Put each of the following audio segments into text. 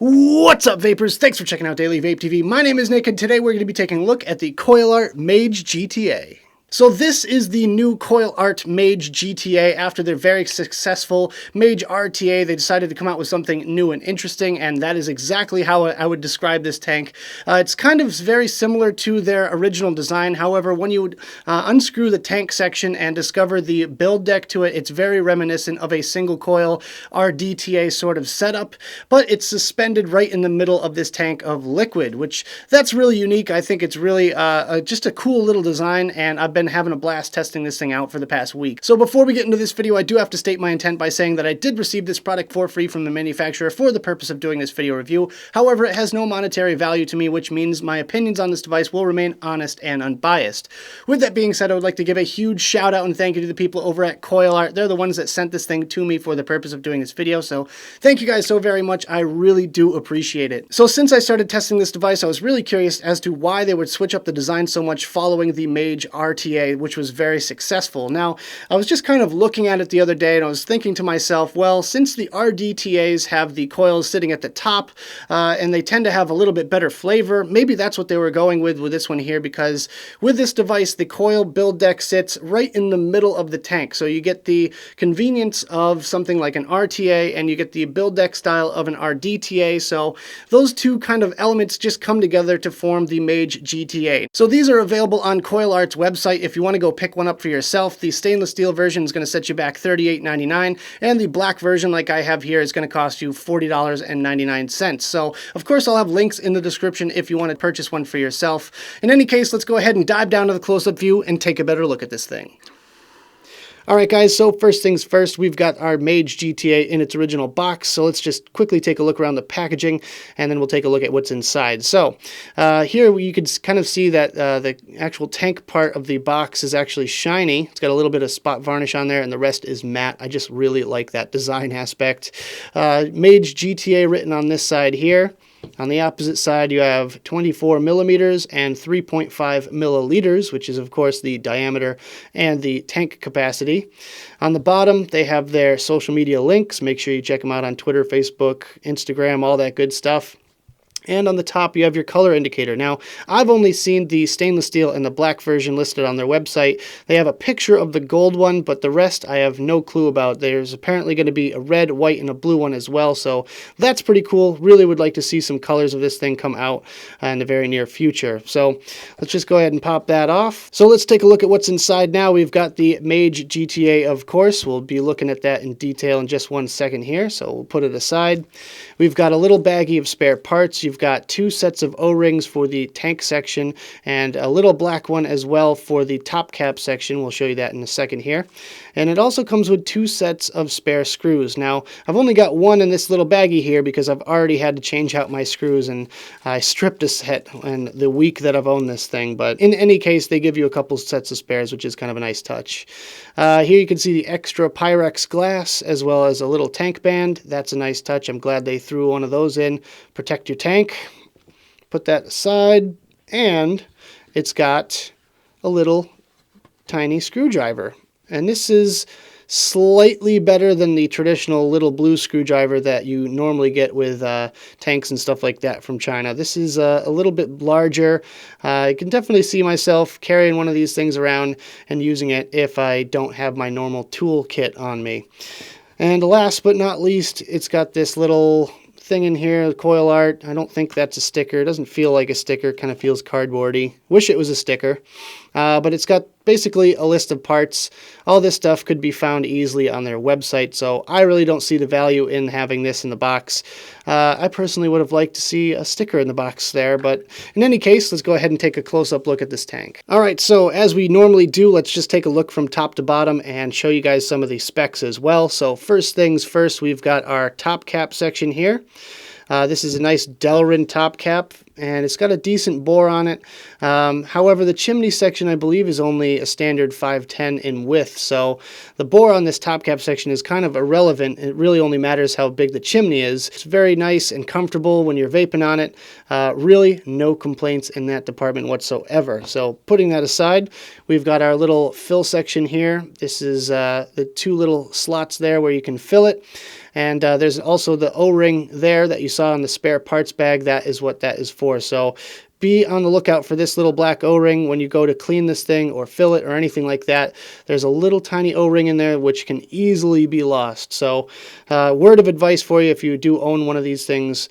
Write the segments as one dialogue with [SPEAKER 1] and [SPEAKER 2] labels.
[SPEAKER 1] What's up, vapors? Thanks for checking out Daily Vape TV. My name is Nick, and today we're going to be taking a look at the CoilArt Mage GTA. So this is the new CoilArt Mage GTA. After their very successful Mage RTA, they decided to come out with something new and interesting, and that is exactly how I would describe this tank. It's kind of very similar to their original design. However, when you unscrew the tank section and discover the build deck to it, it's very reminiscent of a single coil RDTA sort of setup, but it's suspended right in the middle of this tank of liquid, which that's really unique. I think it's really just a cool little design, and I've been having a blast testing this thing out for the past week. So before we get into this video, I do have to state my intent by saying that I did receive this product for free from the manufacturer for the purpose of doing this video review. However, it has no monetary value to me, which means my opinions on this device will remain honest and unbiased. With that being said, I would like to give a huge shout out and thank you to the people over at CoilArt. They're the ones that sent this thing to me for the purpose of doing this video, so thank you guys so very much. I really do appreciate it. So since I started testing this device, I was really curious as to why they would switch up the design so much following the Mage RTA, which was very successful. Now, I was just kind of looking at it the other day, and I was thinking to myself, well, since the RDTAs have the coils sitting at the top, and they tend to have a little bit better flavor, maybe that's what they were going with this one here, because with this device, the coil build deck sits right in the middle of the tank. So you get the convenience of something like an RTA, and you get the build deck style of an RDTA. So those two kind of elements just come together to form the Mage GTA. So these are available on CoilArt's website if you want to go pick one up for yourself. The stainless steel version is going to set you back $38.99, and the black version like I have here is going to cost you $40.99. So of course I'll have links in the description if you want to purchase one for yourself. In any case, let's go ahead and dive down to the close-up view and take a better look at this thing. Alright guys, so first things first, we've got our Mage GTA in its original box, so let's just quickly take a look around the packaging, and then we'll take a look at what's inside. So, here you can kind of see that the actual tank part of the box is actually shiny. It's got a little bit of spot varnish on there, and the rest is matte. I just really like that design aspect. Mage GTA written on this side here. On the opposite side, you have 24 millimeters and 3.5 milliliters, which is, of course, the diameter and the tank capacity. On the bottom, they have their social media links. Make sure you check them out on Twitter, Facebook, Instagram, all that good stuff. And on the top, you have your color indicator. Now, I've only seen the stainless steel and the black version listed on their website. They have a picture of the gold one, but the rest I have no clue about. There's apparently going to be a red, white, and a blue one as well, so that's pretty cool. Really would like to see some colors of this thing come out in the very near future. So let's just go ahead and pop that off. So let's take a look at what's inside now. We've got the Mage GTA, of course. We'll be looking at that in detail in just 1 second here, so we'll put it aside. We've got a little baggie of spare parts. You've got 2 sets of O-rings for the tank section and a little black one as well for the top cap section. We'll show you that in a second here. And it also comes with 2 sets of spare screws. Now, I've only got one in this little baggie here because I've already had to change out my screws, and I stripped a set in the week that I've owned this thing. But in any case, they give you a couple sets of spares, which is kind of a nice touch. Here you can see the extra Pyrex glass as well as a little tank band. That's a nice touch. I'm glad they threw one of those in. Protect your tank. Put that aside, and it's got a little tiny screwdriver. And this is slightly better than the traditional little blue screwdriver that you normally get with tanks and stuff like that from China. This is a little bit larger. I can definitely see myself carrying one of these things around and using it if I don't have my normal tool kit on me. And last but not least, it's got this little thing in here, CoilArt. I don't think that's a sticker. It doesn't feel like a sticker. It kind of feels cardboardy. Wish it was a sticker. But it's got basically a list of parts. All this stuff could be found easily on their website, so I really don't see the value in having this in the box. I personally would have liked to see a sticker in the box there, but in any case, let's go ahead and take a close-up look at this tank. Alright, so as we normally do, let's just take a look from top to bottom and show you guys some of the specs as well. So first things first, we've got our top cap section here. This is a nice Delrin top cap, and it's got a decent bore on it. However, the chimney section, I believe, is only a standard 510 in width, so the bore on this top cap section is kind of irrelevant. It really only matters how big the chimney is. It's very nice and comfortable when you're vaping on it. Really, no complaints in that department whatsoever. So putting that aside, we've got our little fill section here. This is the 2 little slots there where you can fill it. And there's also the O-ring there that you saw in the spare parts bag. That is what that is for. So be on the lookout for this little black O-ring when you go to clean this thing or fill it or anything like that. There's a little tiny O-ring in there which can easily be lost. So word of advice for you, if you do own one of these things,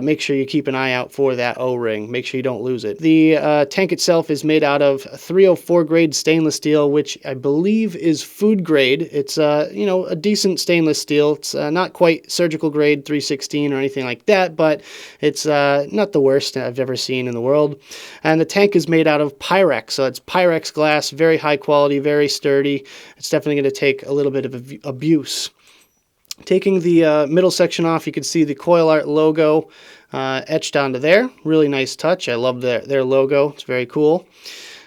[SPEAKER 1] make sure you keep an eye out for that O-ring. Make sure you don't lose it. The tank itself is made out of 304 grade stainless steel, which I believe is food grade. It's you know, a decent stainless steel. It's not quite surgical grade 316 or anything like that, but it's not the worst I've ever seen in the world. And the tank is made out of Pyrex, so it's Pyrex glass, very high quality, very sturdy. It's definitely going to take a little bit of abuse. Taking the middle section off, you can see the CoilArt logo etched onto there. Really nice touch. I love their logo. It's very cool.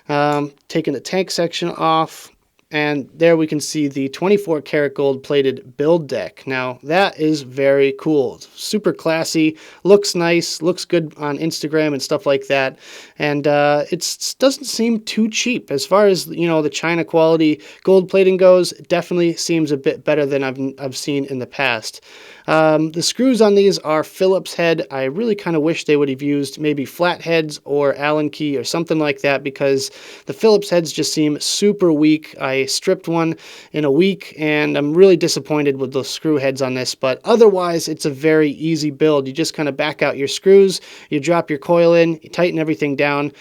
[SPEAKER 1] Taking the tank section off, and there we can see the 24 karat gold plated build deck. Now that is very cool. Super classy, looks nice, looks good on Instagram and stuff like that. And it doesn't seem too cheap. As far as, you know, the China quality gold plating goes, it definitely seems a bit better than I've seen in the past. The screws on these are Phillips head. I really kind of wish they would have used maybe flat heads or Allen key or something like that, because the Phillips heads just seem super weak. I stripped one in a week and I'm really disappointed with the screw heads on this, but otherwise it's a very easy build. You just kind of back out your screws, you drop your coil in, you tighten everything down,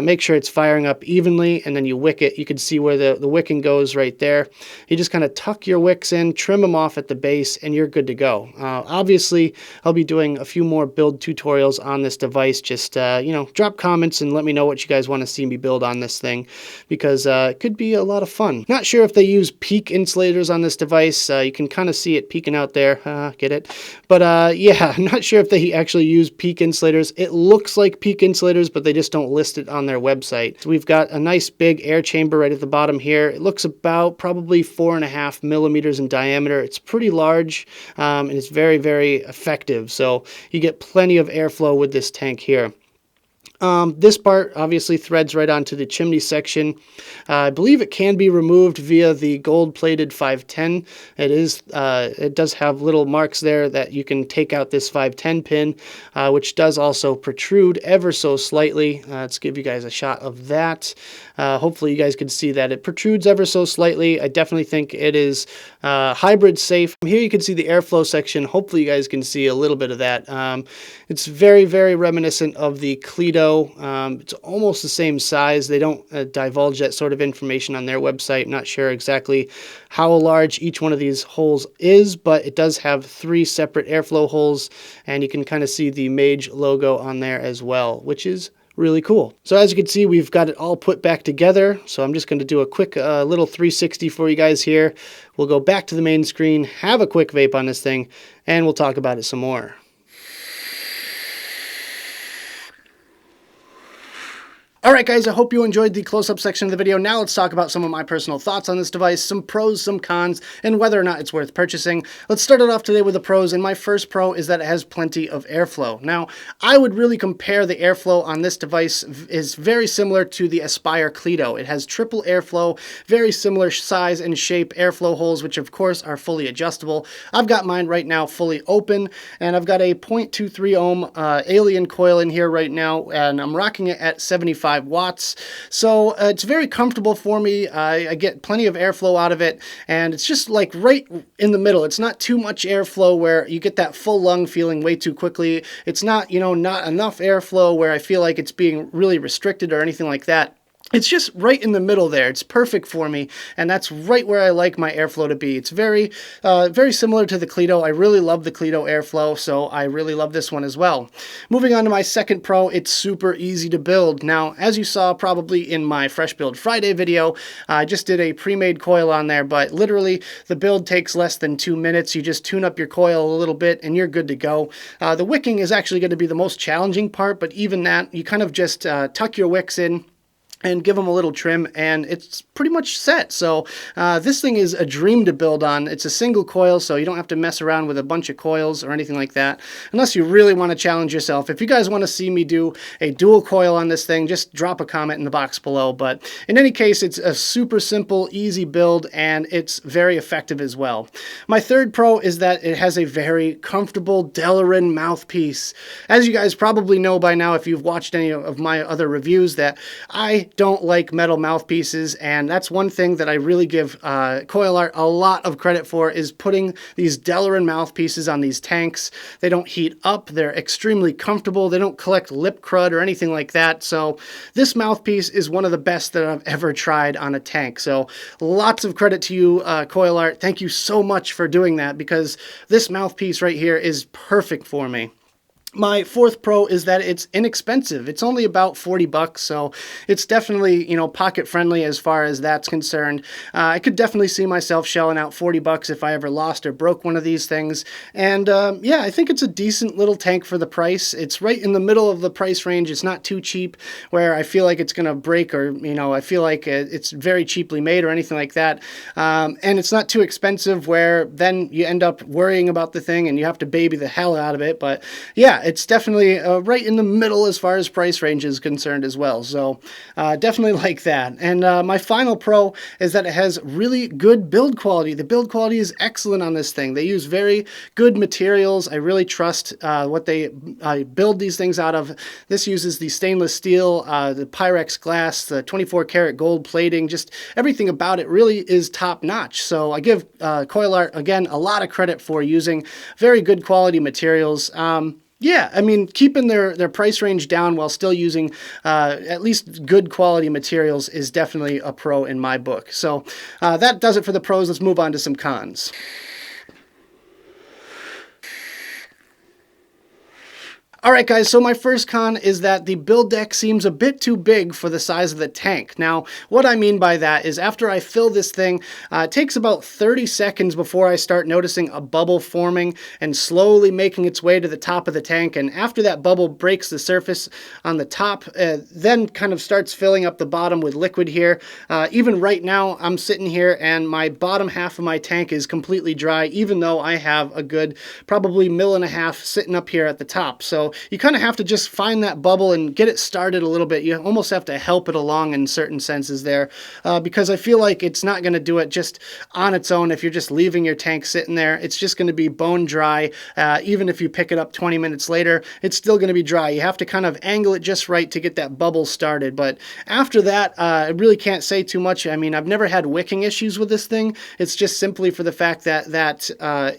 [SPEAKER 1] make sure it's firing up evenly, and then you wick it. You can see where the wicking goes right there. You just kind of tuck your wicks in, trim them off at the base, and you're good to go. Obviously, I'll be doing a few more build tutorials on this device. Just, you know, drop comments and let me know what you guys want to see me build on this thing, because it could be a lot of fun. Not sure if they use peak insulators on this device. You can kind of see it peeking out there. Get it? But yeah, I'm not sure if they actually use peak insulators. It looks like peak insulators, but they just don't list it on their website. So we've got a nice big air chamber right at the bottom here. It looks about probably 4.5 millimeters in diameter. It's pretty large. And it's very, very effective. So you get plenty of airflow with this tank here. This part obviously threads right onto the chimney section. I believe it can be removed via the gold-plated 510. It does have little marks there that you can take out this 510 pin, which does also protrude ever so slightly. Let's give you guys a shot of that. Hopefully you guys can see that it protrudes ever so slightly. I definitely think it is hybrid safe. Here you can see the airflow section. Hopefully you guys can see a little bit of that. It's very, very reminiscent of the Cledo. It's almost the same size. They don't divulge that sort of information on their website. I'm not sure exactly how large each one of these holes is, but it does have 3 separate airflow holes, and you can kind of see the Mage logo on there as well, which is really cool. So as you can see, we've got it all put back together. So I'm just going to do a quick little 360 for you guys here. We'll go back to the main screen, have a quick vape on this thing, and we'll talk about it some more. Alright guys, I hope you enjoyed the close-up section of the video. Now let's talk about some of my personal thoughts on this device, some pros, some cons, and whether or not it's worth purchasing. Let's start it off today with the pros, and my first pro is that it has plenty of airflow. Now, I would really compare the airflow on this device is very similar to the Aspire Cledo. It has triple airflow, very similar size and shape airflow holes, which of course are fully adjustable. I've got mine right now fully open, and I've got a 0.23 ohm alien coil in here right now, and I'm rocking it at 75 watts. So it's very comfortable for me. I get plenty of airflow out of it, and it's just like right in the middle. It's not too much airflow where you get that full lung feeling way too quickly. It's not, you know, not enough airflow where I feel like it's being really restricted or anything like that. It's just right in the middle there. It's perfect for me, and that's right where I like my airflow to be. It's very, very similar to the Cledo. I really love the Cledo airflow, so I really love this one as well. Moving on to my second pro, it's super easy to build. Now, as you saw probably in my Fresh Build Friday video, I just did a pre-made coil on there, but literally the build takes less than 2 minutes. You just tune up your coil a little bit, and you're good to go. The wicking is actually going to be the most challenging part, but even that, you kind of just tuck your wicks in, and give them a little trim, and it's pretty much set. So this thing is a dream to build on. It's a single coil, so you don't have to mess around with a bunch of coils or anything like that, unless you really want to challenge yourself. If you guys want to see me do a dual coil on this thing, just drop a comment in the box below. But in any case, it's a super simple, easy build, and it's very effective as well. My third pro is that it has a very comfortable Delrin mouthpiece. As you guys probably know by now, if you've watched any of my other reviews, that I don't like metal mouthpieces, and that's one thing that I really give CoilArt a lot of credit for, is putting these Delrin mouthpieces on these tanks. They don't heat up, they're extremely comfortable, they don't collect lip crud or anything like that. So this mouthpiece is one of the best that I've ever tried on a tank. So lots of credit to you, CoilArt. Thank you so much for doing that, because this mouthpiece right here is perfect for me. My fourth pro is that it's inexpensive. It's only about 40 bucks, so it's definitely, pocket friendly as far as that's concerned. I could definitely see myself shelling out 40 bucks if I ever lost or broke one of these things. And yeah, I think it's a decent little tank for the price. It's right in the middle of the price range. It's not too cheap where I feel like it's going to break, or, I feel like it's very cheaply made or anything like that. And it's not too expensive where then you end up worrying about the thing and you have to baby the hell out of it. But yeah, it's definitely right in the middle as far as price range is concerned as well. So definitely like that. And my final pro is that it has really good build quality. The build quality is excellent on this thing. They use very good materials. I really trust what they build these things out of. This uses the stainless steel, the Pyrex glass, the 24 karat gold plating, just everything about it really is top notch. So I give CoilArt, again, a lot of credit for using very good quality materials. Yeah, I mean, keeping their price range down while still using at least good quality materials is definitely a pro in my book. So that does it for the pros. Let's move on to some cons. Alright guys, so my first con is that the build deck seems a bit too big for the size of the tank. Now, what I mean by that is after I fill this thing, it takes about 30 seconds before I start noticing a bubble forming and slowly making its way to the top of the tank. And after that bubble breaks the surface on the top, then kind of starts filling up the bottom with liquid here. Even right now, I'm sitting here and my bottom half of my tank is completely dry, even though I have a good probably 1.5 mils sitting up here at the top. So you kind of have to just find that bubble and get it started a little bit. You almost have to help it along in certain senses there, because I feel like it's not going to do it just on its own if you're just leaving your tank sitting there. It's just going to be bone dry. Even if you pick it up 20 minutes later, it's still going to be dry. You have to kind of angle it just right to get that bubble started. But after that, I really can't say too much. I mean, I've never had wicking issues with this thing. It's just simply for the fact that that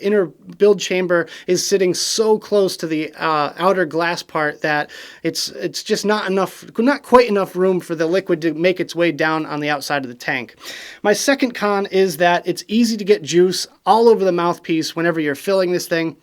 [SPEAKER 1] inner build chamber is sitting so close to the outer glass part that it's just not quite enough room for the liquid to make its way down on the outside of the tank. My second con is that it's easy to get juice all over the mouthpiece whenever you're filling this thing.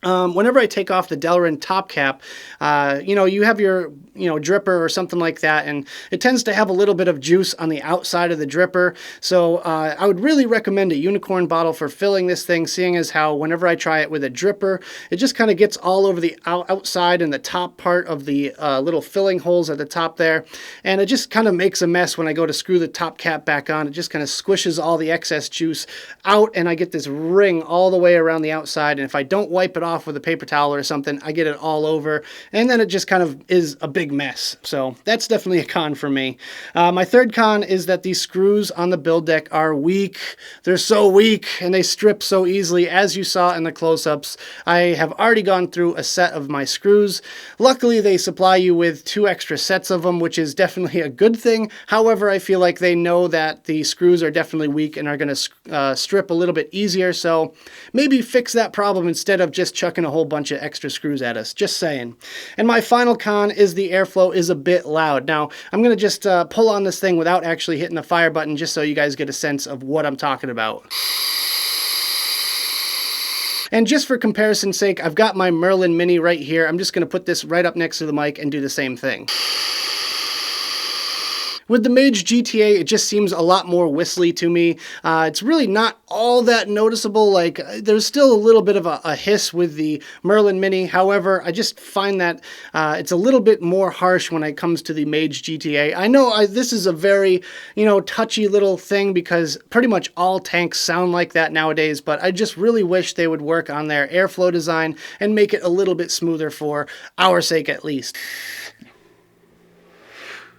[SPEAKER 1] Whenever I take off the Delrin top cap, you have your, dripper or something like that, and it tends to have a little bit of juice on the outside of the dripper. So I would really recommend a unicorn bottle for filling this thing, seeing as how whenever I try it with a dripper, it just kind of gets all over the outside and the top part of the little filling holes at the top there. And it just kind of makes a mess when I go to screw the top cap back on. It just kind of squishes all the excess juice out, and I get this ring all the way around the outside. And if I don't wipe it off with a paper towel or something, I get it all over, and then it just kind of is a big mess. So that's definitely a con for me. My third con is that these screws on the build deck are weak. They're so weak and they strip so easily. As you saw in the close-ups, I have already gone through a set of my screws. Luckily, they supply you with 2 extra sets of them, which is definitely a good thing. However, I feel like they know that the screws are definitely weak and are going to strip a little bit easier, so maybe fix that problem instead of just chucking a whole bunch of extra screws at us. Just saying. And my final con is the airflow is a bit loud. Now, I'm going to just pull on this thing without actually hitting the fire button, just so you guys get a sense of what I'm talking about. And just for comparison's sake, I've got my Merlin Mini right here. I'm just going to put this right up next to the mic and do the same thing. With the Mage GTA, it just seems a lot more whistly to me. It's really not all that noticeable. Like, there's still a little bit of a hiss with the Merlin Mini. However, I just find that it's a little bit more harsh when it comes to the Mage GTA. I know this is a very, touchy little thing because pretty much all tanks sound like that nowadays, but I just really wish they would work on their airflow design and make it a little bit smoother for our sake at least.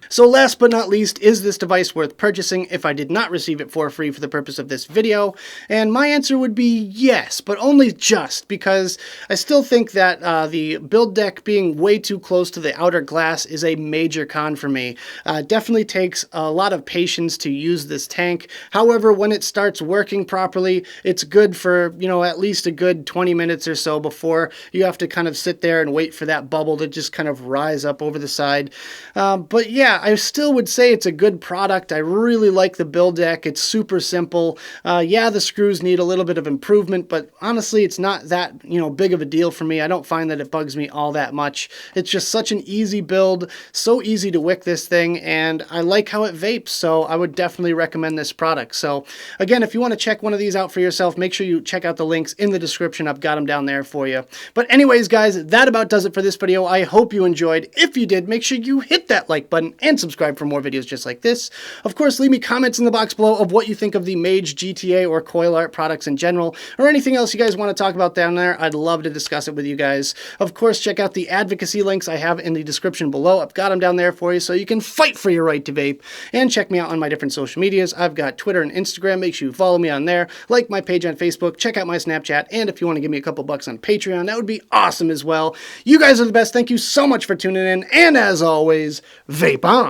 [SPEAKER 1] So last but not least, is this device worth purchasing if I did not receive it for free for the purpose of this video? And my answer would be yes, but only just, because I still think that the build deck being way too close to the outer glass is a major con for me. Definitely takes a lot of patience to use this tank. However, when it starts working properly, it's good for, at least a good 20 minutes or so before you have to kind of sit there and wait for that bubble to just kind of rise up over the side. But yeah, I still would say it's a good product. I really like the build deck. It's super simple. Yeah, the screws need a little bit of improvement, but honestly, it's not that, big of a deal for me. I don't find that it bugs me all that much. It's just such an easy build, so easy to wick this thing, and I like how it vapes, so I would definitely recommend this product. So again, if you want to check one of these out for yourself, make sure you check out the links in the description. I've got them down there for you. But anyways, guys, that about does it for this video. I hope you enjoyed. If you did, make sure you hit that like button and subscribe for more videos just like this. Of course, leave me comments in the box below of what you think of the Mage GTA or CoilArt products in general, or anything else you guys want to talk about down there. I'd love to discuss it with you guys. Of course, check out the advocacy links I have in the description below. I've got them down there for you so you can fight for your right to vape. And check me out on my different social medias. I've got Twitter and Instagram. Make sure you follow me on there. Like my page on Facebook. Check out my Snapchat. And if you want to give me a couple bucks on Patreon, that would be awesome as well. You guys are the best. Thank you so much for tuning in. And as always, vape on.